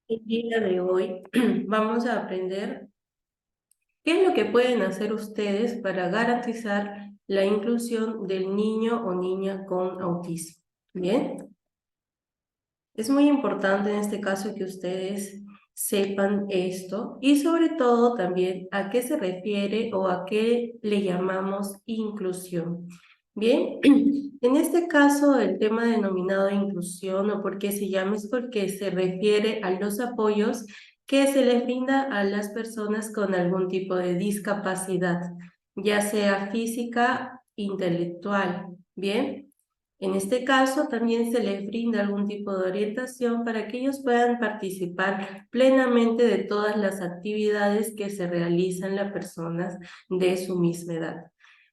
El día de hoy vamos a aprender qué es lo que pueden hacer ustedes para garantizar la inclusión del niño o niña con autismo. Bien, es muy importante en este caso que ustedes sepan esto y sobre todo también a qué se refiere o a qué le llamamos inclusión. Bien, en este caso el tema denominado inclusión o por qué se llama es porque se refiere a los apoyos que se les brinda a las personas con algún tipo de discapacidad, ya sea física, intelectual. Bien. En este caso, también se les brinda algún tipo de orientación para que ellos puedan participar plenamente de todas las actividades que se realizan las personas de su misma edad.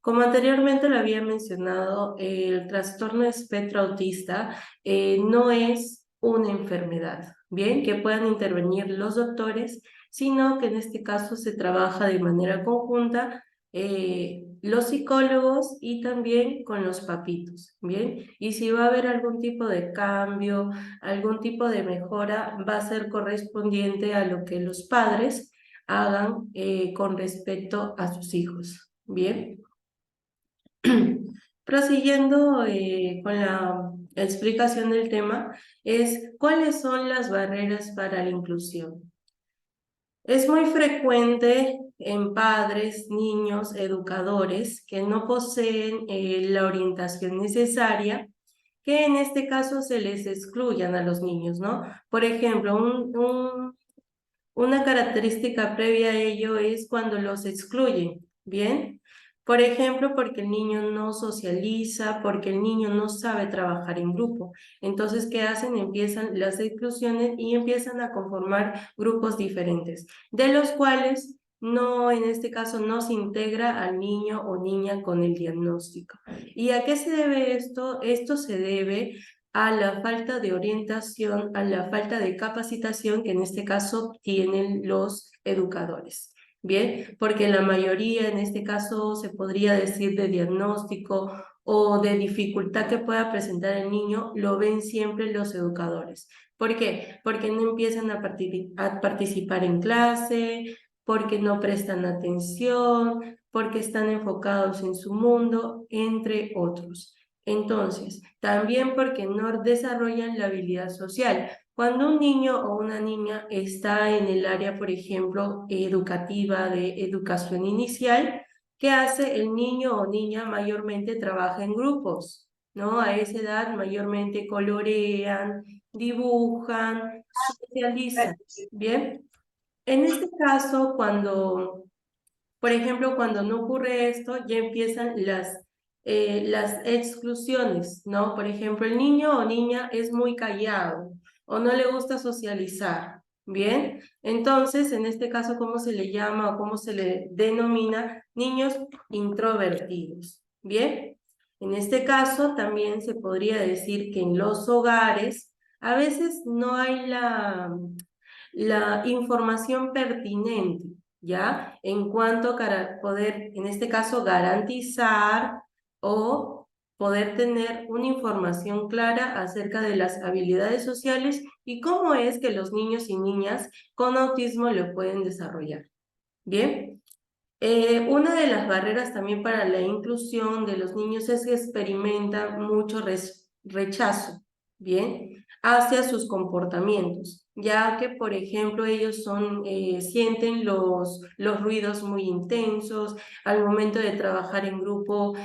Como anteriormente lo había mencionado, el trastorno espectro autista no es una enfermedad, bien, que puedan intervenir los doctores, sino que en este caso se trabaja de manera conjunta los psicólogos y también con los papitos, ¿bien? Y si va a haber algún tipo de cambio, algún tipo de mejora, va a ser correspondiente a lo que los padres hagan con respecto a sus hijos, ¿bien? Prosiguiendo con la explicación del tema, es ¿cuáles son las barreras para la inclusión? Es muy frecuente en padres, niños, educadores que no poseen la orientación necesaria, que en este caso se les excluyan a los niños, ¿no? Por ejemplo, una característica previa a ello es cuando los excluyen, ¿bien? Por ejemplo, porque el niño no socializa, porque el niño no sabe trabajar en grupo. Entonces, ¿qué hacen? Empiezan las exclusiones y empiezan a conformar grupos diferentes, de los cuales no, en este caso, no se integra al niño o niña con el diagnóstico. ¿Y a qué se debe esto? Esto se debe a la falta de orientación, a la falta de capacitación que en este caso tienen los educadores. Bien, porque la mayoría en este caso se podría decir de diagnóstico o de dificultad que pueda presentar el niño, lo ven siempre los educadores. ¿Por qué? Porque no empiezan a participar en clase, porque no prestan atención, porque están enfocados en su mundo, entre otros. Entonces, también porque no desarrollan la habilidad social. Cuando un niño o una niña está en el área, por ejemplo, educativa de educación inicial, ¿qué hace el niño o niña? Mayormente trabaja en grupos, ¿no? A esa edad mayormente colorean, dibujan, socializan, ¿bien? En este caso, por ejemplo, cuando no ocurre esto, ya empiezan las exclusiones, ¿no? Por ejemplo, el niño o niña es muy callado o no le gusta socializar, ¿bien? Entonces, en este caso, ¿cómo se le llama o cómo se le denomina? Niños introvertidos, ¿bien? En este caso, también se podría decir que en los hogares a veces no hay la información pertinente, ¿ya? En cuanto a poder, en este caso, garantizar o poder tener una información clara acerca de las habilidades sociales y cómo es que los niños y niñas con autismo lo pueden desarrollar. Bien, una de las barreras también para la inclusión de los niños es que experimentan mucho rechazo, ¿bien? Hacia sus comportamientos, ya que, por ejemplo, ellos sienten los ruidos muy intensos, al momento de trabajar en grupo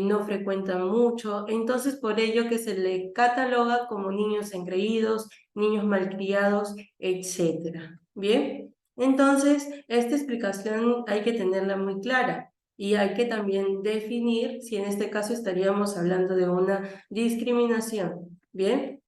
no frecuentan mucho, entonces por ello que se le cataloga como niños engreídos, niños malcriados, etcétera, ¿bien? Entonces, esta explicación hay que tenerla muy clara y hay que también definir si en este caso estaríamos hablando de una discriminación. ¿Bien?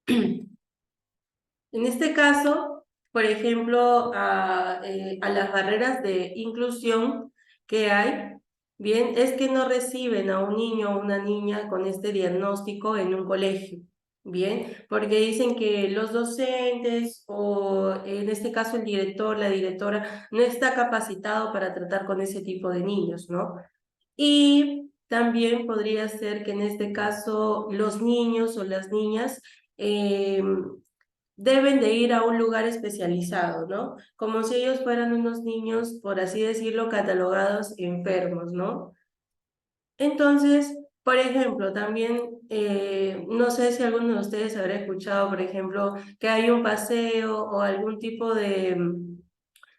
En este caso, por ejemplo, a las barreras de inclusión que hay, bien, es que no reciben a un niño o una niña con este diagnóstico en un colegio, bien, porque dicen que los docentes o en este caso el director, la directora, no está capacitado para tratar con ese tipo de niños, ¿no? Y también podría ser que en este caso los niños o las niñas deben de ir a un lugar especializado, ¿no? Como si ellos fueran unos niños, por así decirlo, catalogados enfermos, ¿no? Entonces, por ejemplo, también, no sé si alguno de ustedes habrá escuchado, por ejemplo, que hay un paseo o algún tipo de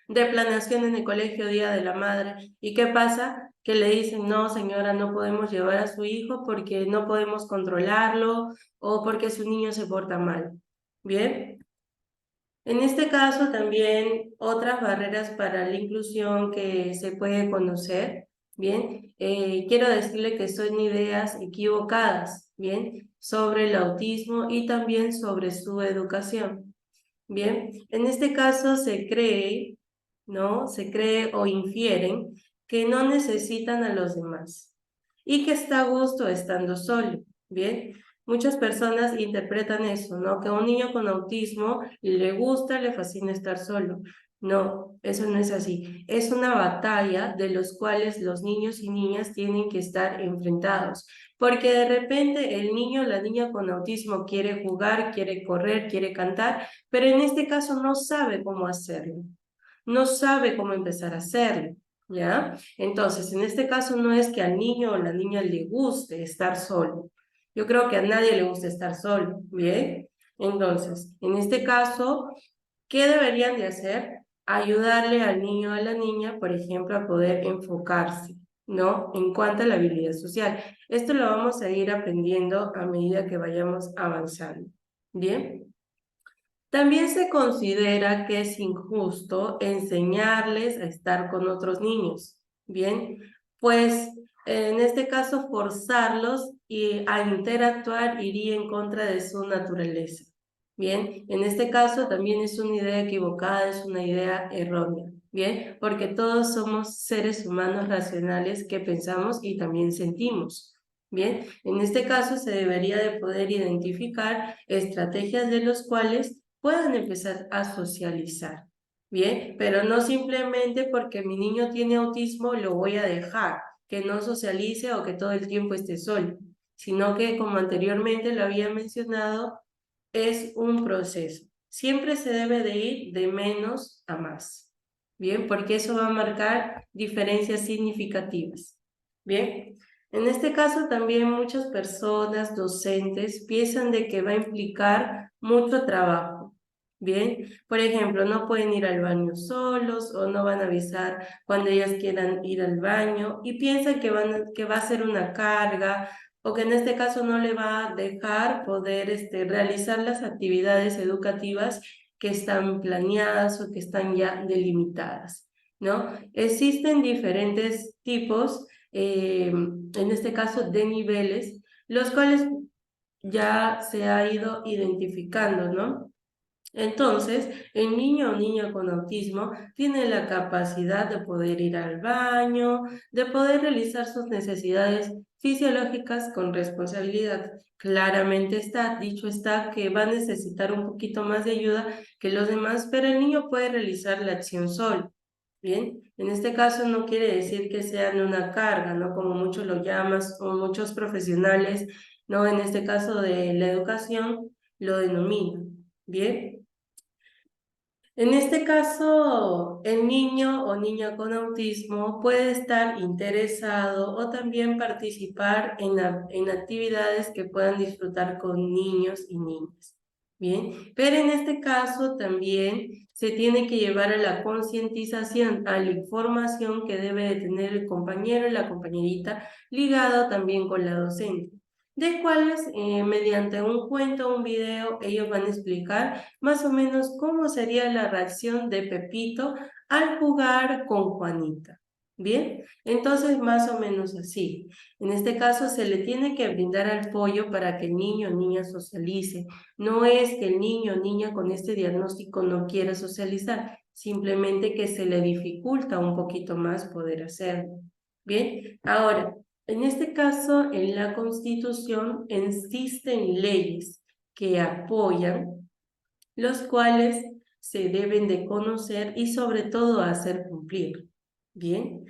planeación en el colegio Día de la Madre. ¿Y qué pasa? Que le dicen, no, señora, no podemos llevar a su hijo porque no podemos controlarlo o porque su niño se porta mal. ¿Bien? En este caso también otras barreras para la inclusión que se puede conocer, ¿bien? Quiero decirle que son ideas equivocadas, ¿bien? Sobre el autismo y también sobre su educación. Bien, en este caso se cree, ¿no? Se cree o infieren que no necesitan a los demás y que está a gusto estando solo. Bien, muchas personas interpretan eso, ¿no? Que a un niño con autismo le gusta, le fascina estar solo. No, eso no es así. Es una batalla de los cuales los niños y niñas tienen que estar enfrentados. Porque de repente el niño o la niña con autismo quiere jugar, quiere correr, quiere cantar, pero en este caso no sabe cómo hacerlo, no sabe cómo empezar a hacerlo, ¿ya? Entonces, en este caso no es que al niño o la niña le guste estar solo. Yo creo que a nadie le gusta estar solo, ¿bien? Entonces, en este caso, ¿qué deberían de hacer? Ayudarle al niño o a la niña, por ejemplo, a poder enfocarse, ¿no? En cuanto a la habilidad social. Esto lo vamos a ir aprendiendo a medida que vayamos avanzando, ¿bien? También se considera que es injusto enseñarles a estar con otros niños, ¿bien? Pues en este caso forzarlos a interactuar iría en contra de su naturaleza, ¿bien? En este caso también es una idea equivocada, es una idea errónea, ¿bien? Porque todos somos seres humanos racionales que pensamos y también sentimos. Bien, en este caso se debería de poder identificar estrategias de los cuales puedan empezar a socializar, ¿bien? Pero no simplemente porque mi niño tiene autismo lo voy a dejar, que no socialice o que todo el tiempo esté solo, sino que, como anteriormente lo había mencionado, es un proceso. Siempre se debe de ir de menos a más, ¿bien? Porque eso va a marcar diferencias significativas, ¿bien? En este caso también muchas personas, docentes, piensan de que va a implicar mucho trabajo, ¿bien? Por ejemplo, no pueden ir al baño solos o no van a avisar cuando ellas quieran ir al baño y piensan que va a ser una carga o que en este caso no le va a dejar poder realizar las actividades educativas que están planeadas o que están ya delimitadas, ¿no? Existen diferentes tipos, en este caso de niveles, los cuales ya se ha ido identificando, ¿no? Entonces, el niño o niña con autismo tiene la capacidad de poder ir al baño, de poder realizar sus necesidades fisiológicas con responsabilidad. Claramente está, dicho está, que va a necesitar un poquito más de ayuda que los demás, pero el niño puede realizar la acción solo. Bien, en este caso no quiere decir que sean una carga, ¿no? Como muchos lo llaman, o muchos profesionales, ¿no? En este caso de la educación, lo denominan. Bien. En este caso, el niño o niña con autismo puede estar interesado o también participar en actividades que puedan disfrutar con niños y niñas. Bien, pero en este caso también se tiene que llevar a la concientización, a la información que debe de tener el compañero y la compañerita, ligado también con la docente, de cuales mediante un cuento o un video ellos van a explicar más o menos cómo sería la reacción de Pepito al jugar con Juanita. Bien, entonces más o menos así. En este caso se le tiene que brindar apoyo para que el niño o niña socialice. No es que el niño o niña con este diagnóstico no quiera socializar, simplemente que se le dificulta un poquito más poder hacerlo. Bien, ahora, en este caso, en la Constitución existen leyes que apoyan, los cuales se deben de conocer y sobre todo hacer cumplir. Bien,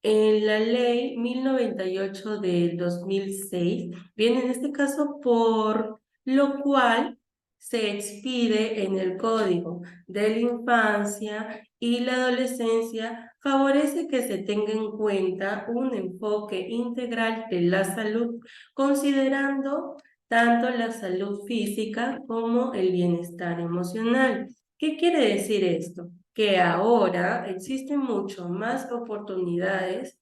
en la ley 1098 del 2006 viene en este caso por lo cual se expide en el Código de la Infancia y la Adolescencia favorece que se tenga en cuenta un enfoque integral de la salud, considerando tanto la salud física como el bienestar emocional. ¿Qué quiere decir esto? Que ahora existen mucho más oportunidades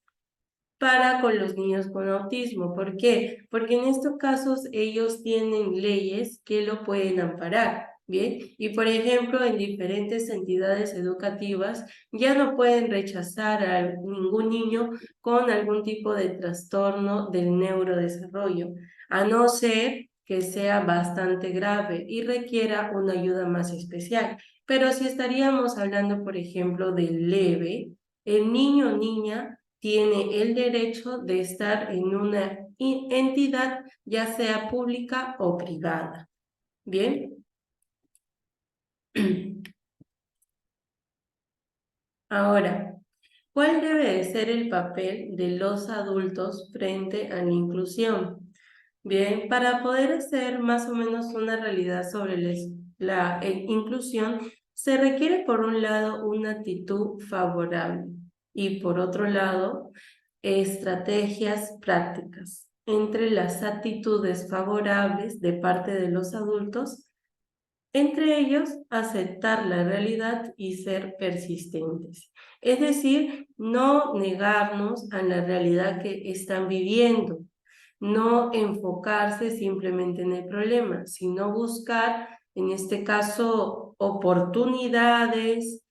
para con los niños con autismo. ¿Por qué? Porque en estos casos ellos tienen leyes que lo pueden amparar, ¿bien? Y por ejemplo, en diferentes entidades educativas ya no pueden rechazar a ningún niño con algún tipo de trastorno del neurodesarrollo, a no ser que sea bastante grave y requiera una ayuda más especial. Pero si estaríamos hablando, por ejemplo, de leve, el niño o niña tiene el derecho de estar en una entidad, ya sea pública o privada. ¿Bien? Ahora, ¿cuál debe de ser el papel de los adultos frente a la inclusión? Bien, para poder hacer más o menos una realidad sobre la inclusión, se requiere por un lado una actitud favorable y por otro lado estrategias prácticas. Entre las actitudes favorables de parte de los adultos, entre ellos, aceptar la realidad y ser persistentes. Es decir, no negarnos a la realidad que están viviendo, no enfocarse simplemente en el problema, sino buscar, en este caso, oportunidades,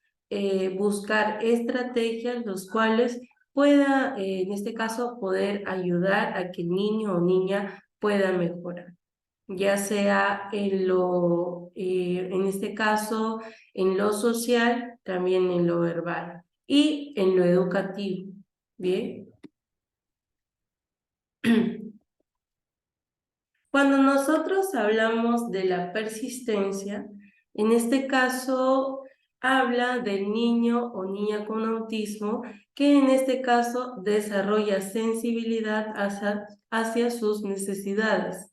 buscar estrategias, los cuales pueda, en este caso, poder ayudar a que el niño o niña pueda mejorar, ya sea en este caso, en lo social, también en lo verbal y en lo educativo. Bien. Cuando nosotros hablamos de la persistencia, en este caso habla del niño o niña con autismo que en este caso desarrolla sensibilidad hacia sus necesidades,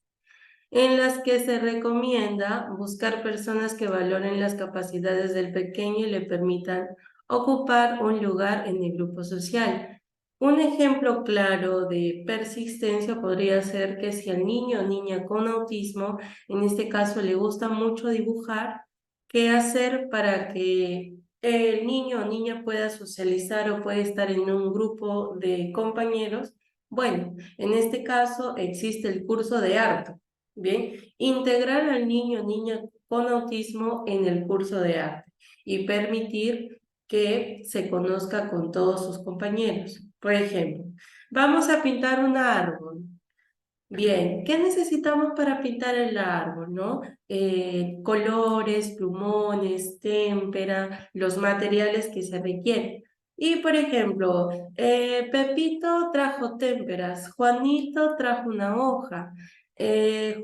en las que se recomienda buscar personas que valoren las capacidades del pequeño y le permitan ocupar un lugar en el grupo social. Un ejemplo claro de persistencia podría ser que si al niño o niña con autismo, en este caso le gusta mucho dibujar, ¿qué hacer para que el niño o niña pueda socializar o pueda estar en un grupo de compañeros? Bueno, en este caso existe el curso de arte. Bien, integrar al niño o niña con autismo en el curso de arte y permitir que se conozca con todos sus compañeros. Por ejemplo, vamos a pintar un árbol. Bien, ¿qué necesitamos para pintar el árbol, no? Colores, plumones, témpera, los materiales que se requieren. Y, por ejemplo, Pepito trajo témperas, Juanito trajo una hoja,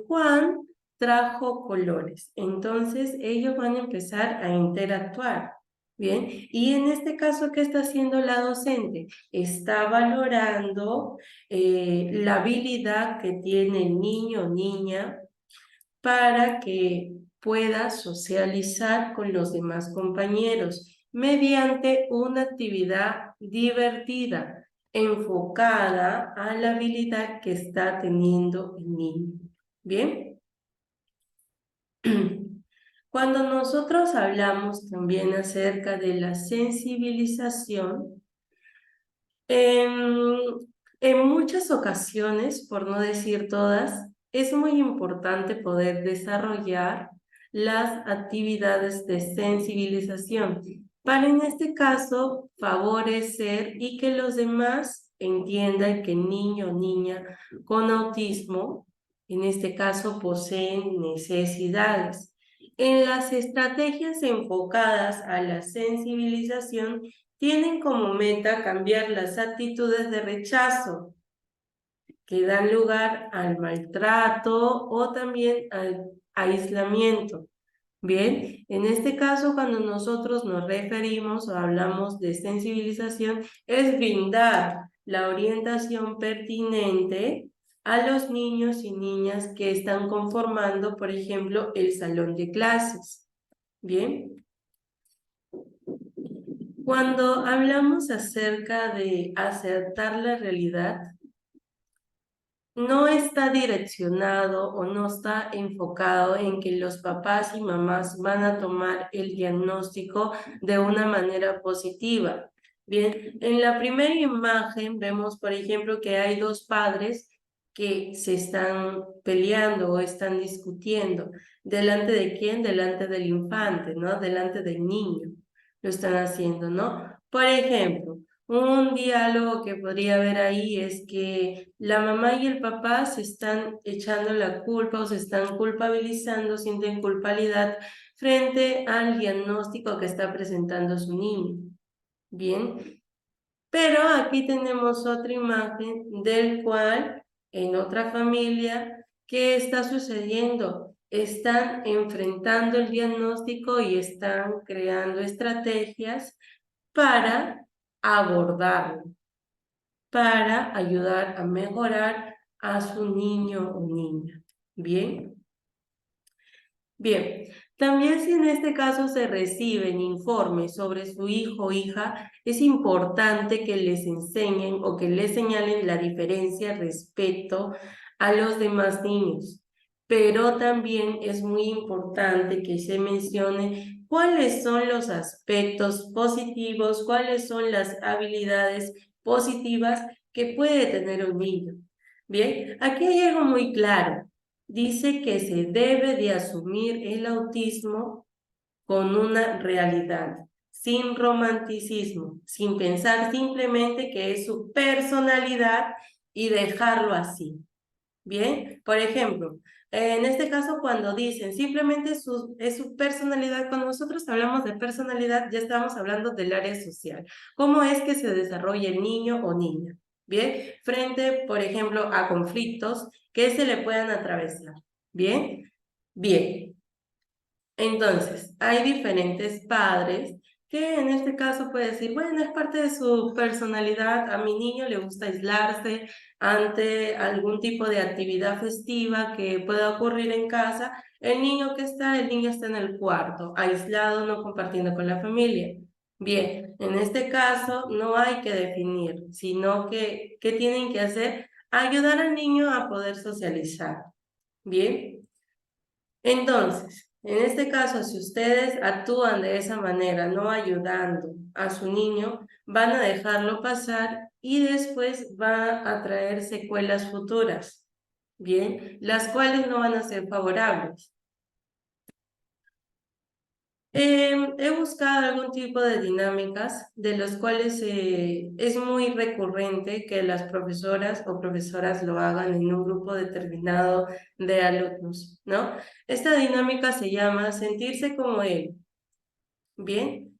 Juan trajo colores. Entonces, ellos van a empezar a interactuar. Bien, y en este caso, ¿qué está haciendo la docente? Está valorando la habilidad que tiene el niño o niña para que pueda socializar con los demás compañeros mediante una actividad divertida, enfocada a la habilidad que está teniendo el niño. ¿Bien? Cuando nosotros hablamos también acerca de la sensibilización, En, en muchas ocasiones, por no decir todas, es muy importante poder desarrollar las actividades de sensibilización para, en este caso, favorecer y que los demás entiendan que el niño o niña con autismo, en este caso, poseen necesidades. En las estrategias enfocadas a la sensibilización, tienen como meta cambiar las actitudes de rechazo que dan lugar al maltrato o también al aislamiento. Bien, en este caso, cuando nosotros nos referimos o hablamos de sensibilización, es brindar la orientación pertinente a los niños y niñas que están conformando, por ejemplo, el salón de clases. Bien. Cuando hablamos acerca de acertar la realidad, no está direccionado o no está enfocado en que los papás y mamás van a tomar el diagnóstico de una manera positiva. Bien, en la primera imagen vemos, por ejemplo, que hay dos padres que se están peleando o están discutiendo. ¿Delante de quién? Delante del infante, ¿no? Delante del niño. Lo están haciendo, ¿no? Por ejemplo, un diálogo que podría haber ahí es que la mamá y el papá se están echando la culpa o se están culpabilizando, sienten culpabilidad frente al diagnóstico que está presentando su niño. Bien, pero aquí tenemos otra imagen del cual en otra familia, ¿qué está sucediendo? Están enfrentando el diagnóstico y están creando estrategias para abordarlo, para ayudar a mejorar a su niño o niña. Bien. Bien, también si en este caso se reciben informes sobre su hijo o hija, es importante que les enseñen o que les señalen la diferencia respecto a los demás niños. Pero también es muy importante que se mencione cuáles son los aspectos positivos, cuáles son las habilidades positivas que puede tener un niño. Bien, aquí hay algo muy claro. Dice que se debe de asumir el autismo con una realidad, sin romanticismo, sin pensar simplemente que es su personalidad y dejarlo así. Bien, por ejemplo, en este caso cuando dicen simplemente es su personalidad, cuando nosotros hablamos de personalidad ya estamos hablando del área social. ¿Cómo es que se desarrolla el niño o niña? Bien, frente, por ejemplo, a conflictos que se le puedan atravesar. Bien, bien. Entonces, hay diferentes padres que en este caso puede decir, bueno, es parte de su personalidad, a mi niño le gusta aislarse ante algún tipo de actividad festiva que pueda ocurrir en casa. El niño está en el cuarto, aislado, no compartiendo con la familia. Bien, en este caso no hay que definir, sino que, ¿qué tienen que hacer? Ayudar al niño a poder socializar. Bien. Entonces, en este caso, si ustedes actúan de esa manera, no ayudando a su niño, van a dejarlo pasar y después va a traer secuelas futuras, ¿bien? Las cuales no van a ser favorables. He buscado algún tipo de dinámicas de los cuales es muy recurrente que las profesoras o profesoras lo hagan en un grupo determinado de alumnos, ¿no? Esta dinámica se llama sentirse como él. Bien,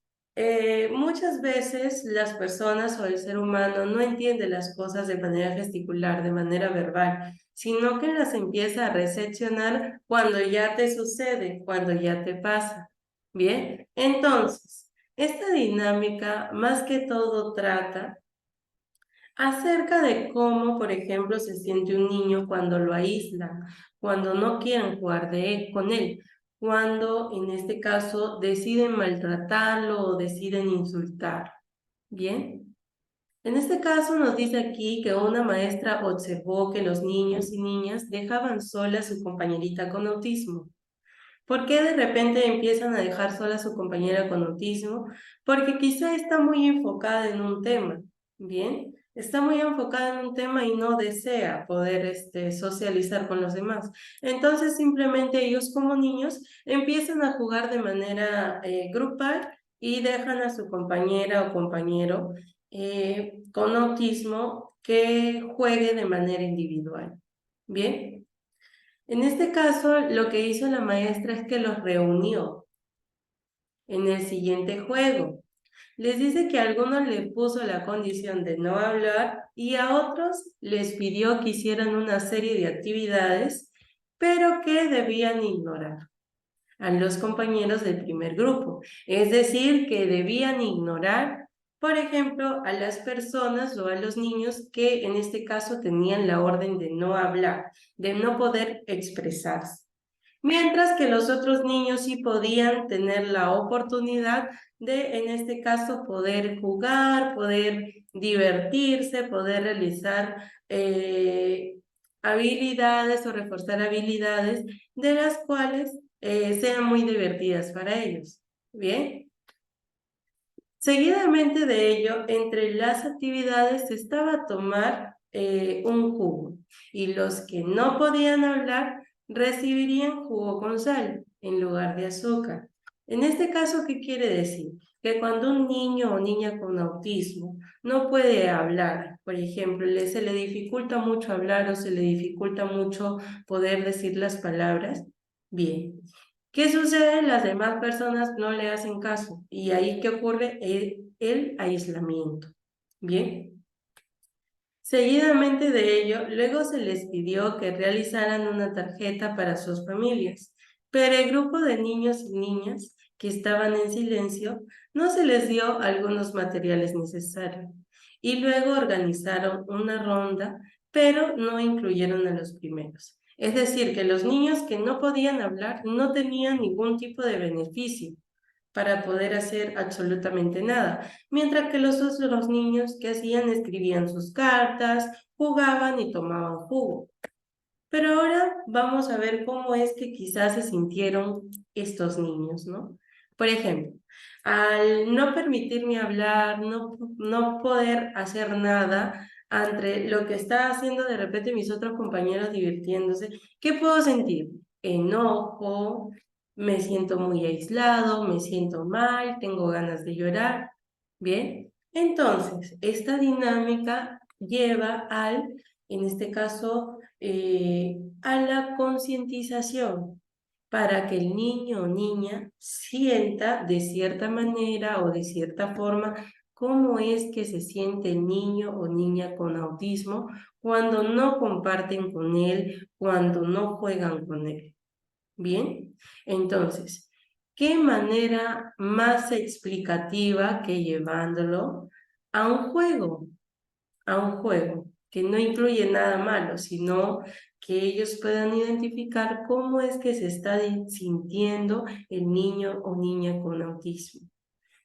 muchas veces las personas o el ser humano no entiende las cosas de manera gesticular, de manera verbal, sino que las empieza a recepcionar cuando ya te sucede, cuando ya te pasa. Bien, entonces, esta dinámica más que todo trata acerca de cómo, por ejemplo, se siente un niño cuando lo aíslan, cuando no quieren jugar con él, cuando en este caso deciden maltratarlo o deciden insultar. Bien. En este caso nos dice aquí que una maestra observó que los niños y niñas dejaban sola a su compañerita con autismo. ¿Por qué de repente empiezan a dejar sola a su compañera con autismo? Porque quizá está muy enfocada en un tema, ¿bien? Está muy enfocada en un tema y no desea poder socializar con los demás. Entonces simplemente ellos como niños empiezan a jugar de manera grupal y dejan a su compañera o compañero con autismo que juegue de manera individual, ¿bien? En este caso, lo que hizo la maestra es que los reunió en el siguiente juego. Les dice que a algunos les puso la condición de no hablar y a otros les pidió que hicieran una serie de actividades, pero que debían ignorar a los compañeros del primer grupo. Es decir, que debían ignorar por ejemplo, a las personas o a los niños que en este caso tenían la orden de no hablar, de no poder expresarse. Mientras que los otros niños sí podían tener la oportunidad de, en este caso, poder jugar, poder divertirse, poder realizar habilidades o reforzar habilidades de las cuales sean muy divertidas para ellos. ¿Bien? Seguidamente de ello, entre las actividades estaba tomar un jugo y los que no podían hablar recibirían jugo con sal en lugar de azúcar. En este caso, ¿qué quiere decir? Que cuando un niño o niña con autismo no puede hablar, por ejemplo, se le dificulta mucho hablar o se le dificulta mucho poder decir las palabras, bien, ¿qué sucede? Las demás personas no le hacen caso y ahí ¿qué ocurre? El aislamiento. Bien. Seguidamente de ello, luego se les pidió que realizaran una tarjeta para sus familias, pero el grupo de niños y niñas que estaban en silencio no se les dio algunos materiales necesarios y luego organizaron una ronda, pero no incluyeron a los primeros. Es decir, que los niños que no podían hablar no tenían ningún tipo de beneficio para poder hacer absolutamente nada, mientras que los otros niños que hacían escribían sus cartas, jugaban y tomaban jugo. Pero ahora vamos a ver cómo es que quizás se sintieron estos niños, ¿no? Por ejemplo, al no permitirme hablar, no poder hacer nada ante lo que está haciendo de repente mis otros compañeros divirtiéndose, ¿qué puedo sentir? Enojo, me siento muy aislado, me siento mal, tengo ganas de llorar. Bien, entonces, esta dinámica lleva al, en este caso, a la concientización para que el niño o niña sienta de cierta manera o de cierta forma cómo es que se siente el niño o niña con autismo cuando no comparten con él, cuando no juegan con él. Bien, entonces, ¿qué manera más explicativa que llevándolo a un juego? A un juego que no incluye nada malo, sino que ellos puedan identificar cómo es que se está sintiendo el niño o niña con autismo.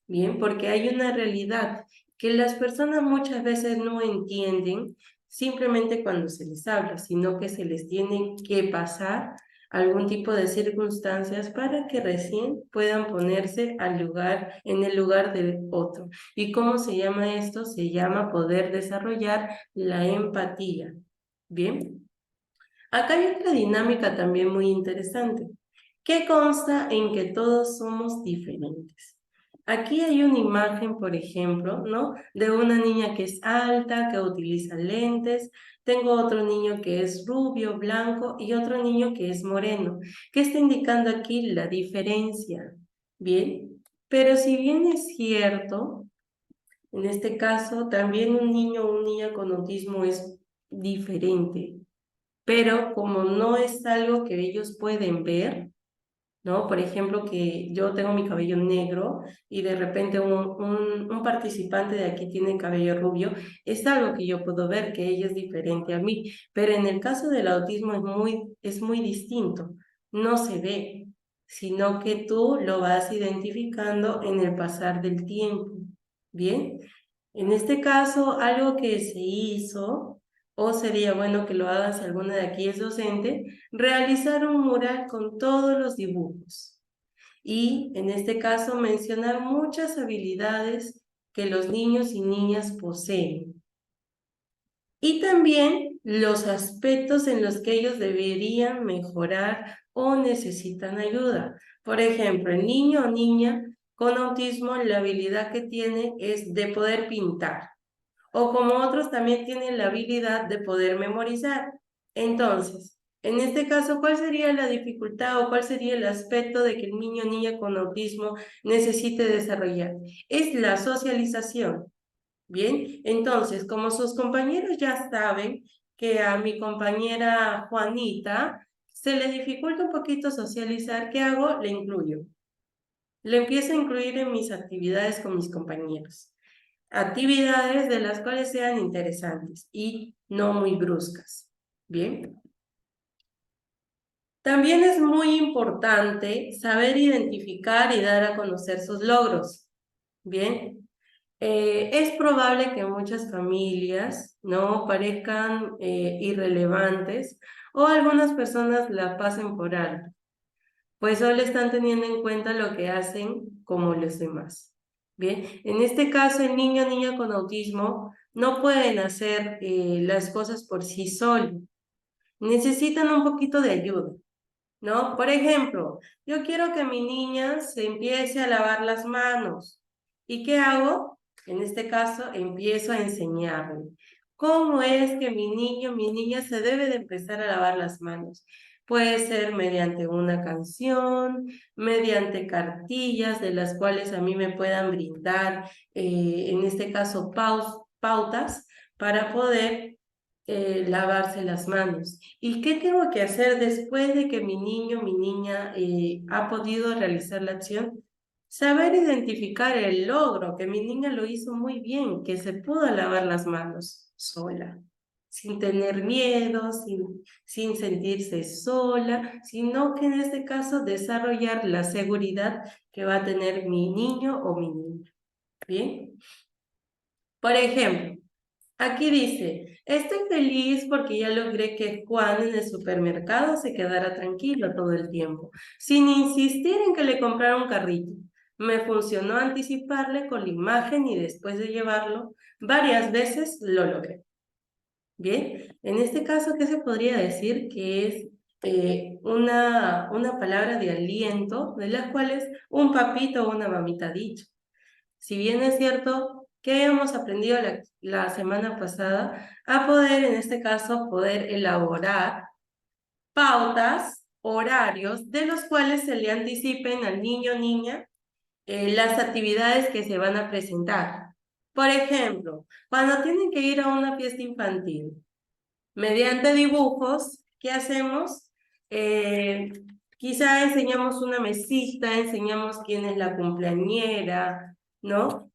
Bien, porque hay una realidad que las personas muchas veces no entienden simplemente cuando se les habla, sino que se les tiene que pasar algún tipo de circunstancias para que recién puedan ponerse al lugar, en el lugar del otro. ¿Y cómo se llama esto? Se llama poder desarrollar la empatía. Bien. Acá hay otra dinámica también muy interesante, que consta en que todos somos diferentes. Aquí hay una imagen, por ejemplo, ¿no? De una niña que es alta, que utiliza lentes. Tengo otro niño que es rubio, blanco y otro niño que es moreno. ¿Qué está indicando aquí? La diferencia. Bien, pero si bien es cierto, en este caso también un niño o una niña con autismo es diferente, pero como no es algo que ellos pueden ver, ¿no? Por ejemplo, que yo tengo mi cabello negro y de repente un participante de aquí tiene cabello rubio, es algo que yo puedo ver, que ella es diferente a mí, pero en el caso del autismo es muy distinto, no se ve, sino que tú lo vas identificando en el pasar del tiempo, ¿bien? En este caso, algo que se hizo, o sería bueno que lo hagan si alguna de aquí es docente, realizar un mural con todos los dibujos. Y en este caso mencionar muchas habilidades que los niños y niñas poseen. Y también los aspectos en los que ellos deberían mejorar o necesitan ayuda. Por ejemplo, el niño o niña con autismo, la habilidad que tiene es de poder pintar o como otros también tienen la habilidad de poder memorizar. Entonces, en este caso, ¿cuál sería la dificultad o cuál sería el aspecto de que el niño o niña con autismo necesite desarrollar? Es la socialización. Bien, entonces, como sus compañeros ya saben que a mi compañera Juanita se le dificulta un poquito socializar, ¿qué hago? Le incluyo. Le empiezo a incluir en mis actividades con mis compañeros. actividades de las cuales sean interesantes y no muy bruscas. Bien. También es muy importante saber identificar y dar a conocer sus logros. Bien. Es probable que muchas familias no parezcan irrelevantes o algunas personas la pasen por alto, pues solo están teniendo en cuenta lo que hacen como los demás. Bien, en este caso el niño o niña con autismo no pueden hacer las cosas por sí solos, necesitan un poquito de ayuda, ¿no? Por ejemplo, yo quiero que mi niña se empiece a lavar las manos. ¿Y qué hago? En este caso, empiezo a enseñarle cómo es que mi niño, mi niña se debe de empezar a lavar las manos. Puede ser mediante una canción, mediante cartillas de las cuales a mí me puedan brindar, en este caso, pautas para poder lavarse las manos. ¿Y qué tengo que hacer después de que mi niño, mi niña ha podido realizar la acción? Saber identificar el logro, que mi niña lo hizo muy bien, que se pudo lavar las manos sola, sin tener miedo, sin sentirse sola, sino que en este caso desarrollar la seguridad que va a tener mi niño o mi niña. ¿Bien? Por ejemplo, aquí dice, estoy feliz porque ya logré que Juan en el supermercado se quedara tranquilo todo el tiempo, sin insistir en que le comprara un carrito. Me funcionó anticiparle con la imagen y después de llevarlo varias veces lo logré. Bien, en este caso, ¿qué se podría decir? Que es una palabra de aliento de las cuales un papito o una mamita ha dicho. Si bien es cierto que hemos aprendido la semana pasada a poder, en este caso, poder elaborar pautas, horarios, de los cuales se le anticipen al niño o niña las actividades que se van a presentar. Por ejemplo, cuando tienen que ir a una fiesta infantil, mediante dibujos, ¿qué hacemos? Quizá enseñamos una mesita, enseñamos quién es la cumpleañera, ¿no?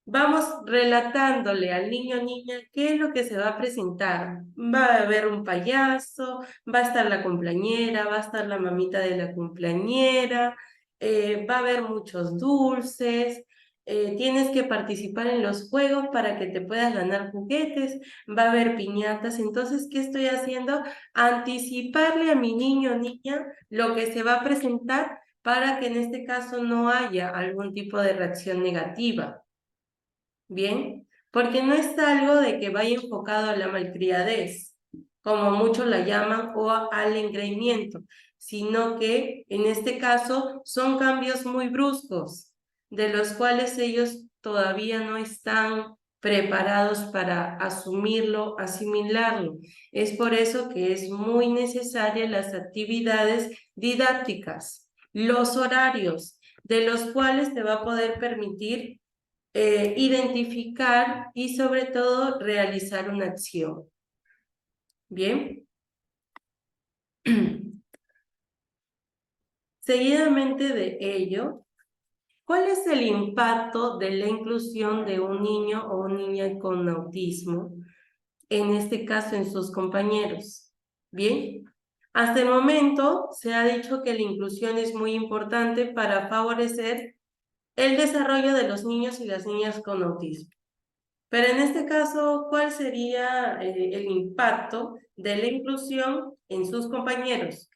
Vamos relatándole al niño o niña qué es lo que se va a presentar. Va a haber un payaso, va a estar la cumpleañera, va a estar la mamita de la cumpleañera, va a haber muchos dulces, tienes que participar en los juegos para que te puedas ganar juguetes, va a haber piñatas. Entonces, ¿qué estoy haciendo? Anticiparle a mi niño o niña lo que se va a presentar para que en este caso no haya algún tipo de reacción negativa. Bien, porque no es algo de que vaya enfocado a la malcriadez, como muchos la llaman, o al engreimiento, sino que en este caso son cambios muy bruscos, de los cuales ellos todavía no están preparados para asumirlo, asimilarlo. Es por eso que es muy necesaria las actividades didácticas, los horarios, de los cuales te va a poder permitir identificar y sobre todo realizar una acción. Bien. Seguidamente de ello, ¿cuál es el impacto de la inclusión de un niño o una niña con autismo, en este caso en sus compañeros? Bien. Hasta el momento se ha dicho que la inclusión es muy importante para favorecer el desarrollo de los niños y las niñas con autismo. Pero en este caso, ¿cuál sería el impacto de la inclusión en sus compañeros?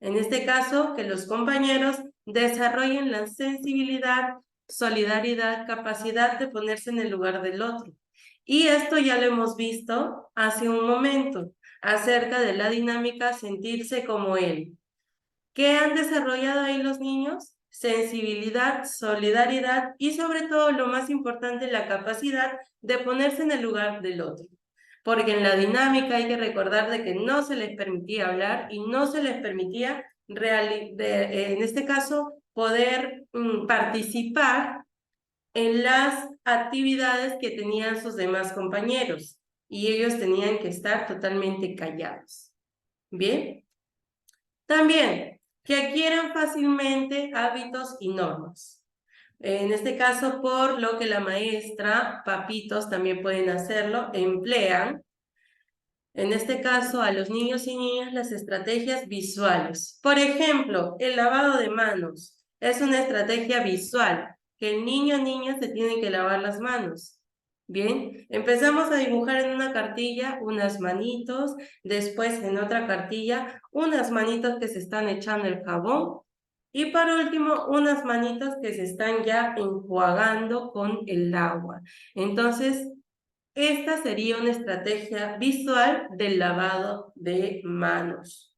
En este caso, que los compañeros desarrollen la sensibilidad, solidaridad, capacidad de ponerse en el lugar del otro. Y esto ya lo hemos visto hace un momento, acerca de la dinámica sentirse como él. ¿Qué han desarrollado ahí los niños? Sensibilidad, solidaridad y sobre todo lo más importante, la capacidad de ponerse en el lugar del otro. Porque en la dinámica hay que recordar de que no se les permitía hablar y no se les permitía, en este caso, poder participar en las actividades que tenían sus demás compañeros y ellos tenían que estar totalmente callados. ¿Bien? También, que adquieran fácilmente hábitos y normas. En este caso, por lo que la maestra, papitos también pueden hacerlo, emplean, en este caso, a los niños y niñas las estrategias visuales. Por ejemplo, el lavado de manos es una estrategia visual, que el niño o niña se tiene que lavar las manos. Bien, empezamos a dibujar en una cartilla unas manitos, después en otra cartilla unas manitos que se están echando el jabón y por último unas manitos que se están ya enjuagando con el agua. Entonces, esta sería una estrategia visual del lavado de manos.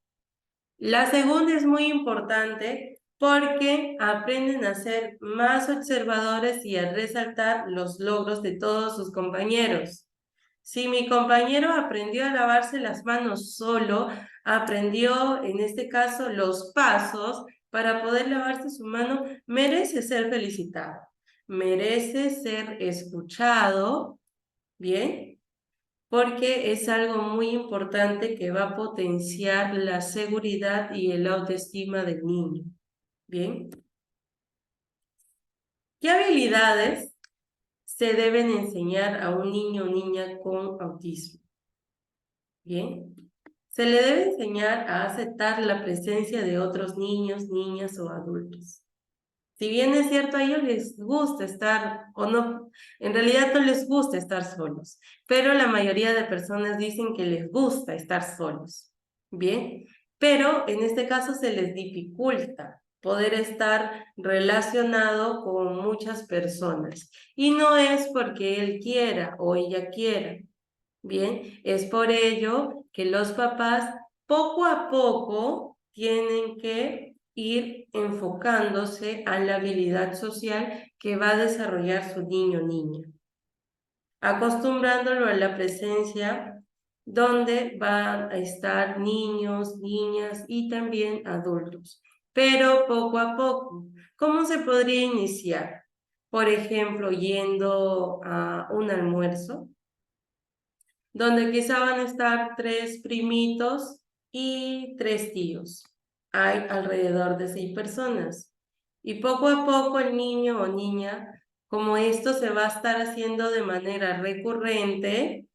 La segunda es muy importante porque aprenden a ser más observadores y a resaltar los logros de todos sus compañeros. Si mi compañero aprendió a lavarse las manos solo, aprendió en este caso los pasos para poder lavarse su mano, merece ser felicitado, merece ser escuchado, ¿bien? Porque es algo muy importante que va a potenciar la seguridad y el autoestima del niño. Bien, ¿qué habilidades se deben enseñar a un niño o niña con autismo? Bien, se le debe enseñar a aceptar la presencia de otros niños, niñas o adultos. Si bien es cierto, a ellos les gusta estar, o no, en realidad no les gusta estar solos, pero la mayoría de personas dicen que les gusta estar solos, ¿bien? Pero en este caso se les dificulta poder estar relacionado con muchas personas. Y no es porque él quiera o ella quiera, ¿bien? Es por ello que los papás poco a poco tienen que ir enfocándose a la habilidad social que va a desarrollar su niño o niña, acostumbrándolo a la presencia donde van a estar niños, niñas y también adultos, pero poco a poco. ¿Cómo se podría iniciar? Por ejemplo, yendo a un almuerzo donde quizá van a estar 3 primitos y 3 tíos. Hay alrededor de 6 personas. Y poco a poco el niño o niña, como esto se va a estar haciendo de manera recurrente,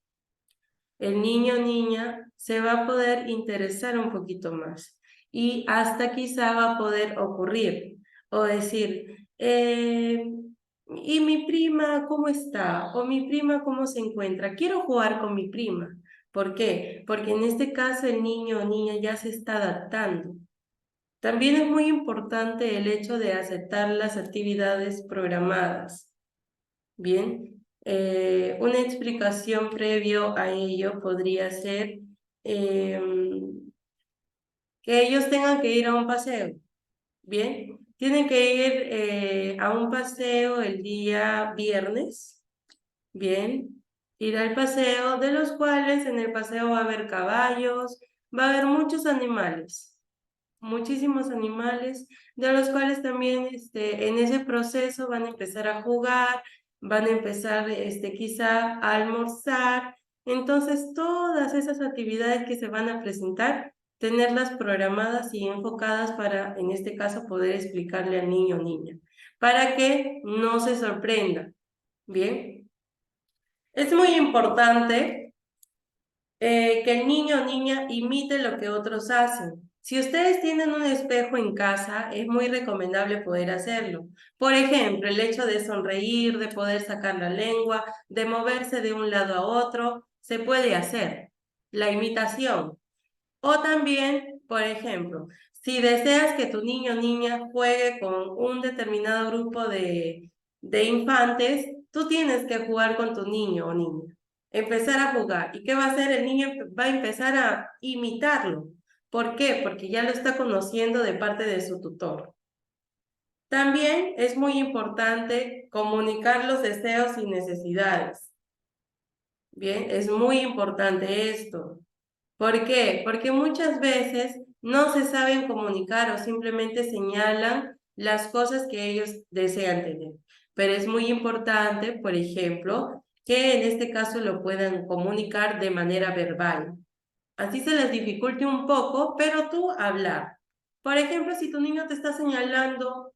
el niño o niña se va a poder interesar un poquito más. Y hasta quizá va a poder ocurrir o decir, ¿y mi prima cómo está? ¿O mi prima cómo se encuentra? Quiero jugar con mi prima. ¿Por qué? Porque en este caso el niño o niña ya se está adaptando. También es muy importante el hecho de aceptar las actividades programadas. Bien, una explicación previo a ello podría ser que ellos tengan que ir a un paseo. Bien, tienen que ir a un paseo el día viernes. Bien, ir al paseo, de los cuales en el paseo va a haber caballos, va a haber muchos animales, muchísimos animales, de los cuales también en ese proceso van a empezar a jugar, van a empezar quizá a almorzar. Entonces, todas esas actividades que se van a presentar, tenerlas programadas y enfocadas para, en este caso, poder explicarle al niño o niña, para que no se sorprenda. Bien, es muy importante que el niño o niña imite lo que otros hacen. Si ustedes tienen un espejo en casa, es muy recomendable poder hacerlo. Por ejemplo, el hecho de sonreír, de poder sacar la lengua, de moverse de un lado a otro, se puede hacer. La imitación. O también, por ejemplo, si deseas que tu niño o niña juegue con un determinado grupo de infantes, tú tienes que jugar con tu niño o niña. Empezar a jugar. ¿Y qué va a hacer? El niño va a empezar a imitarlo. ¿Por qué? Porque ya lo está conociendo de parte de su tutor. También es muy importante comunicar los deseos y necesidades. Bien, es muy importante esto. ¿Por qué? Porque muchas veces no se saben comunicar o simplemente señalan las cosas que ellos desean tener. Pero es muy importante, por ejemplo, que en este caso lo puedan comunicar de manera verbal. Así se les dificulte un poco, pero tú hablar. Por ejemplo, si tu niño te está señalando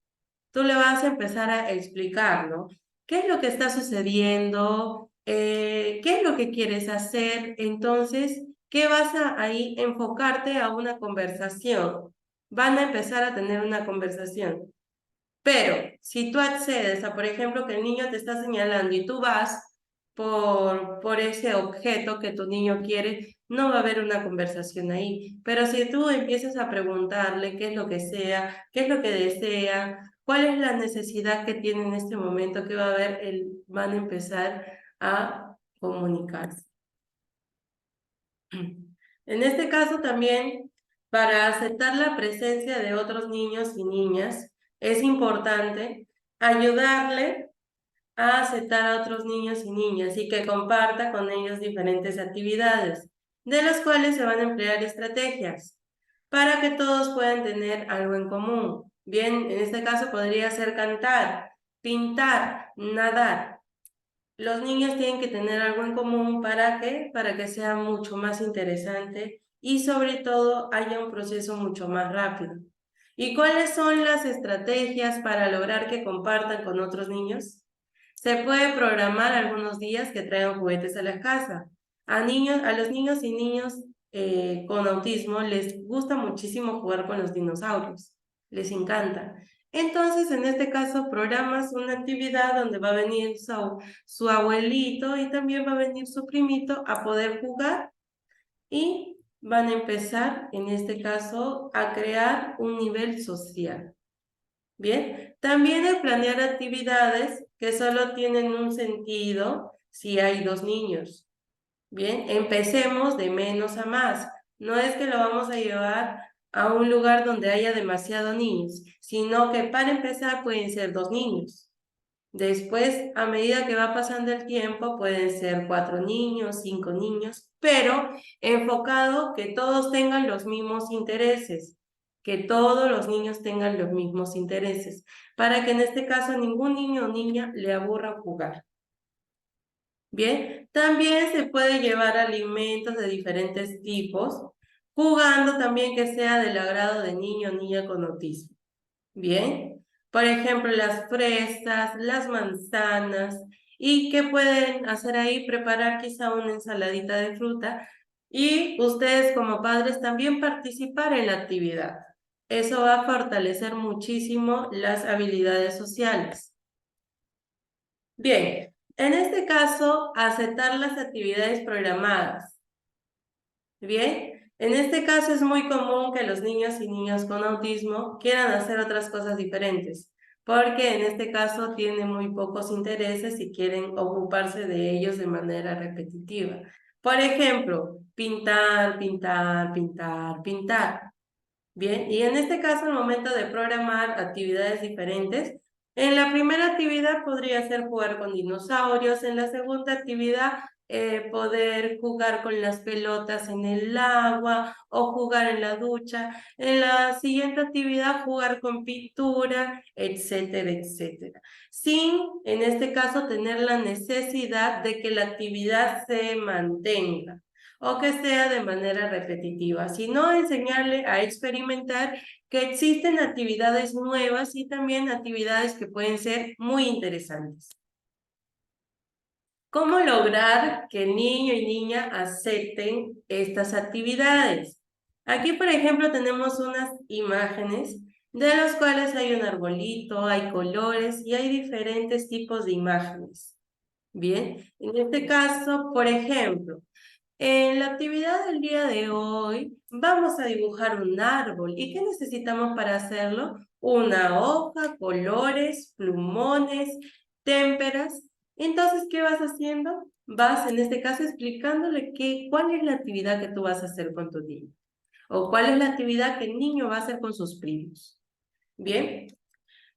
tú le vas a empezar a explicar, ¿no? ¿Qué es lo que está sucediendo? ¿Qué es lo que quieres hacer? Entonces, ¿qué vas a ahí enfocarte a una conversación? Van a empezar a tener una conversación. Pero si tú accedes a, por ejemplo, que el niño te está señalando y tú vas por ese objeto que tu niño quiere, no va a haber una conversación ahí. Pero si tú empiezas a preguntarle qué es lo que sea, qué es lo que desea, cuál es la necesidad que tiene en este momento, que va a haber, van a empezar a comunicarse. En este caso también, para aceptar la presencia de otros niños y niñas, es importante ayudarle a aceptar a otros niños y niñas y que comparta con ellos diferentes actividades, de las cuales se van a emplear estrategias para que todos puedan tener algo en común. Bien, en este caso podría ser cantar, pintar, nadar. Los niños tienen que tener algo en común ¿para qué? Para que sea mucho más interesante y sobre todo haya un proceso mucho más rápido. ¿Y cuáles son las estrategias para lograr que compartan con otros niños? Se puede programar algunos días que traigan juguetes a la casa. A los niños y niños con autismo les gusta muchísimo jugar con los dinosaurios. Les encanta. Entonces, en este caso, programas una actividad donde va a venir su abuelito y también va a venir su primito a poder jugar y van a empezar, en este caso, a crear un nivel social. Bien, también el planear actividades que solo tienen un sentido si hay dos niños. Bien, empecemos de menos a más. No es que lo vamos a llevar a un lugar donde haya demasiados niños, sino que para empezar pueden ser dos niños. Después, a medida que va pasando el tiempo, pueden ser 4 niños, 5 niños, pero enfocado que todos tengan los mismos intereses, que todos los niños tengan los mismos intereses, para que en este caso ningún niño o niña le aburra jugar. Bien, también se puede llevar alimentos de diferentes tipos, jugando también que sea del agrado de niño o niña con autismo. Bien, por ejemplo, las fresas, las manzanas, y qué pueden hacer ahí, preparar quizá una ensaladita de fruta y ustedes como padres también participar en la actividad. Eso va a fortalecer muchísimo las habilidades sociales. Bien, en este caso, aceptar las actividades programadas. Bien, en este caso es muy común que los niños y niñas con autismo quieran hacer otras cosas diferentes, porque en este caso tienen muy pocos intereses y quieren ocuparse de ellos de manera repetitiva. Por ejemplo, pintar, pintar, pintar, pintar. Bien, y en este caso, al momento de programar actividades diferentes, en la primera actividad podría ser jugar con dinosaurios, en la segunda actividad poder jugar con las pelotas en el agua o jugar en la ducha, en la siguiente actividad jugar con pintura, etcétera, etcétera. Sin, en este caso, tener la necesidad de que la actividad se mantenga o que sea de manera repetitiva, sino enseñarle a experimentar que existen actividades nuevas y también actividades que pueden ser muy interesantes. ¿Cómo lograr que el niño y niña acepten estas actividades? Aquí, por ejemplo, tenemos unas imágenes de las cuales hay un arbolito, hay colores y hay diferentes tipos de imágenes. Bien, en este caso, por ejemplo, en la actividad del día de hoy vamos a dibujar un árbol. ¿Y qué necesitamos para hacerlo? Una hoja, colores, plumones, témperas. Entonces, ¿qué vas haciendo? Vas, en este caso, explicándole cuál es la actividad que tú vas a hacer con tu niño. O cuál es la actividad que el niño va a hacer con sus primos. Bien,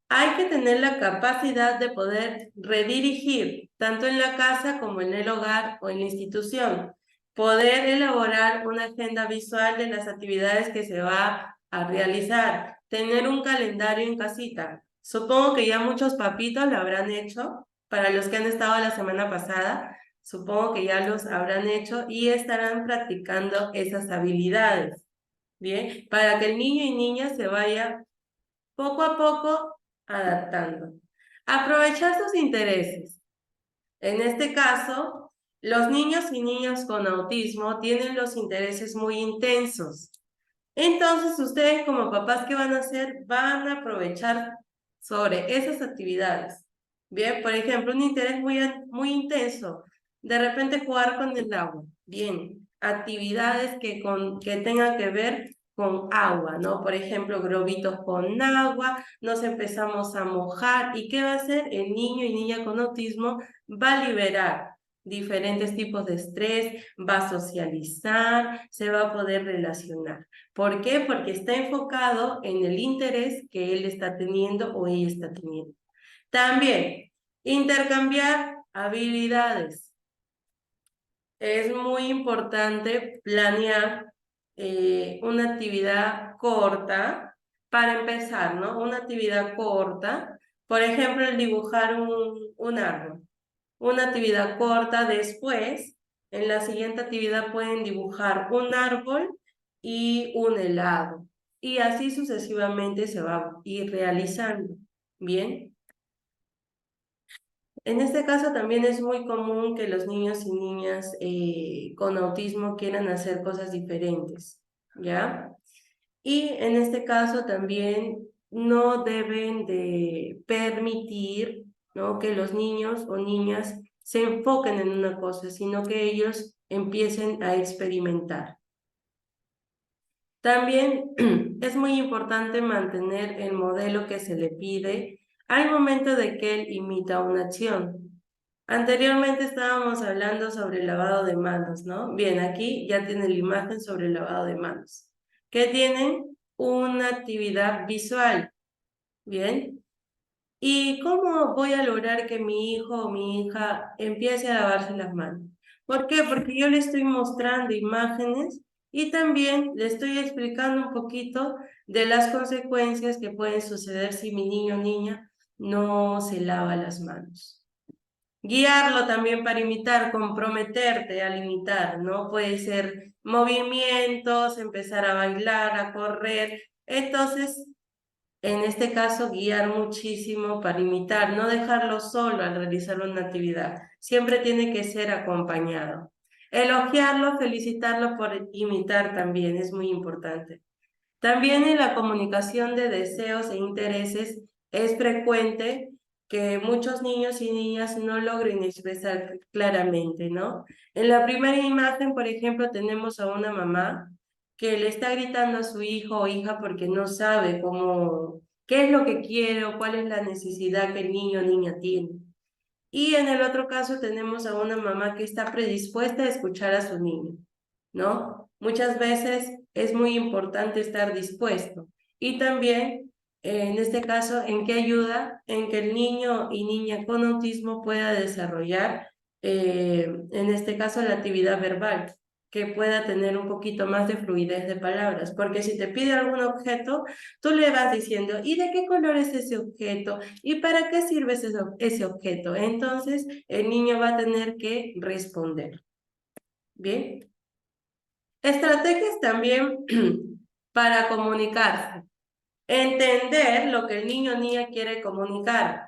hay que tener la capacidad de poder redirigir, tanto en la casa como en el hogar o en la institución. Poder elaborar una agenda visual de las actividades que se va a realizar. Tener un calendario en casita. Supongo que ya muchos papitos lo habrán hecho. Para los que han estado la semana pasada, supongo que ya los habrán hecho y estarán practicando esas habilidades. Bien, para que el niño y niña se vaya poco a poco adaptando. Aprovechar sus intereses. En este caso, los niños y niñas con autismo tienen los intereses muy intensos. Entonces, ustedes como papás, ¿qué van a hacer? Van a aprovechar sobre esas actividades. Bien, por ejemplo, un interés muy intenso. De repente jugar con el agua. Bien, actividades que tengan que ver con agua, ¿no? Por ejemplo, globitos con agua, nos empezamos a mojar. ¿Y qué va a hacer? El niño y niña con autismo va a liberar diferentes tipos de estrés, va a socializar, se va a poder relacionar. ¿Por qué? Porque está enfocado en el interés que él está teniendo o ella está teniendo. También, intercambiar habilidades. Es muy importante planear una actividad corta para empezar, ¿no? Una actividad corta, por ejemplo, el dibujar un árbol. Una actividad corta después, en la siguiente actividad pueden dibujar un árbol y un helado. Y así sucesivamente se va a ir realizando. Bien. En este caso también es muy común que los niños y niñas con autismo quieran hacer cosas diferentes, ¿ya? Y en este caso también no deben de permitir, ¿no?, que los niños o niñas se enfoquen en una cosa, sino que ellos empiecen a experimentar. También es muy importante mantener el modelo que se le pide al momento de que él imita una acción. Anteriormente estábamos hablando sobre el lavado de manos, ¿no? Bien, aquí ya tienen la imagen sobre el lavado de manos, que tienen una actividad visual, ¿bien? ¿Y cómo voy a lograr que mi hijo o mi hija empiece a lavarse las manos? ¿Por qué? Porque yo le estoy mostrando imágenes y también le estoy explicando un poquito de las consecuencias que pueden suceder si mi niño o niña no se lava las manos. Guiarlo también para imitar, comprometerte al imitar, ¿no? Puede ser movimientos, empezar a bailar, a correr. Entonces, en este caso, guiar muchísimo para imitar, no dejarlo solo al realizar una actividad. Siempre tiene que ser acompañado. Elogiarlo, felicitarlo por imitar también es muy importante. También en la comunicación de deseos e intereses es frecuente que muchos niños y niñas no logren expresar claramente, ¿no? En la primera imagen, por ejemplo, tenemos a una mamá que le está gritando a su hijo o hija porque no sabe qué es lo que quiere o cuál es la necesidad que el niño o niña tiene. Y en el otro caso tenemos a una mamá que está predispuesta a escuchar a su niño, ¿no? Muchas veces es muy importante estar dispuesto. Y también, en este caso, ¿en qué ayuda? En que el niño y niña con autismo pueda desarrollar, en este caso, la actividad verbal, que pueda tener un poquito más de fluidez de palabras. Porque si te pide algún objeto, tú le vas diciendo, ¿y de qué color es ese objeto? ¿Y para qué sirve ese objeto? Entonces, el niño va a tener que responder. ¿Bien? Estrategias también para comunicarse. Entender lo que el niño o niña quiere comunicar.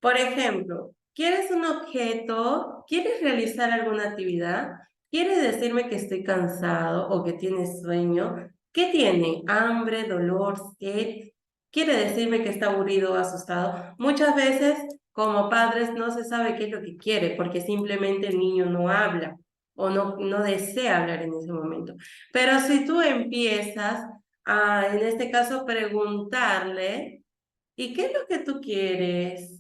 Por ejemplo, ¿quieres un objeto? ¿Quieres realizar alguna actividad? ¿Quieres decirme que estoy cansado o que tienes sueño? ¿Qué tiene? ¿Hambre, dolor, sed? ¿Quiere decirme que está aburrido o asustado? Muchas veces, como padres, no se sabe qué es lo que quiere porque simplemente el niño no habla o no desea hablar en ese momento. Pero si tú empiezas a, en este caso, preguntarle, ¿y qué es lo que tú quieres?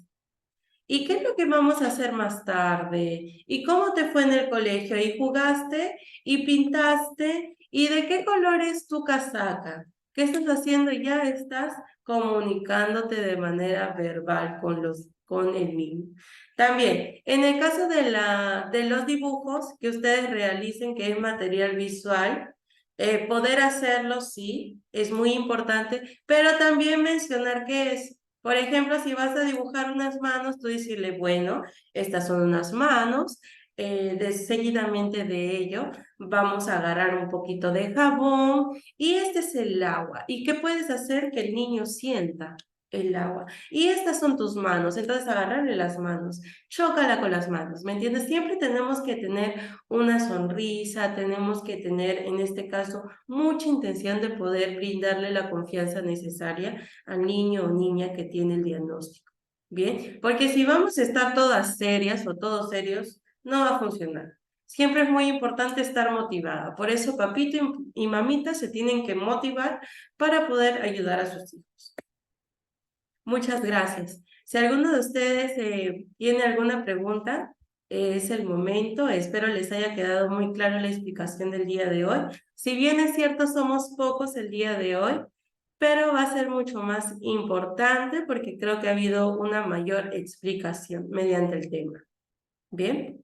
¿Y qué es lo que vamos a hacer más tarde? ¿Y cómo te fue en el colegio? ¿Y jugaste? ¿Y pintaste? ¿Y de qué color es tu casaca? ¿Qué estás haciendo? Ya estás comunicándote de manera verbal con el niño. También, en el caso de los dibujos que ustedes realicen, que es material visual, poder hacerlo, sí, es muy importante, pero también mencionar qué es. Por ejemplo, si vas a dibujar unas manos, tú decirle, bueno, estas son unas manos, seguidamente de ello vamos a agarrar un poquito de jabón y este es el agua. ¿Y qué puedes hacer que el niño sienta? el agua. Y estas son tus manos, entonces agarrarle las manos, chócala con las manos, ¿me entiendes? Siempre tenemos que tener una sonrisa, tenemos que tener, en este caso, mucha intención de poder brindarle la confianza necesaria al niño o niña que tiene el diagnóstico, ¿bien? Porque si vamos a estar todas serias o todos serios, no va a funcionar. Siempre es muy importante estar motivada, por eso papito y mamita se tienen que motivar para poder ayudar a sus hijos. Muchas gracias. Si alguno de ustedes tiene alguna pregunta, es el momento. Espero les haya quedado muy claro la explicación del día de hoy. Si bien es cierto, somos pocos el día de hoy, pero va a ser mucho más importante porque creo que ha habido una mayor explicación mediante el tema. ¿Bien?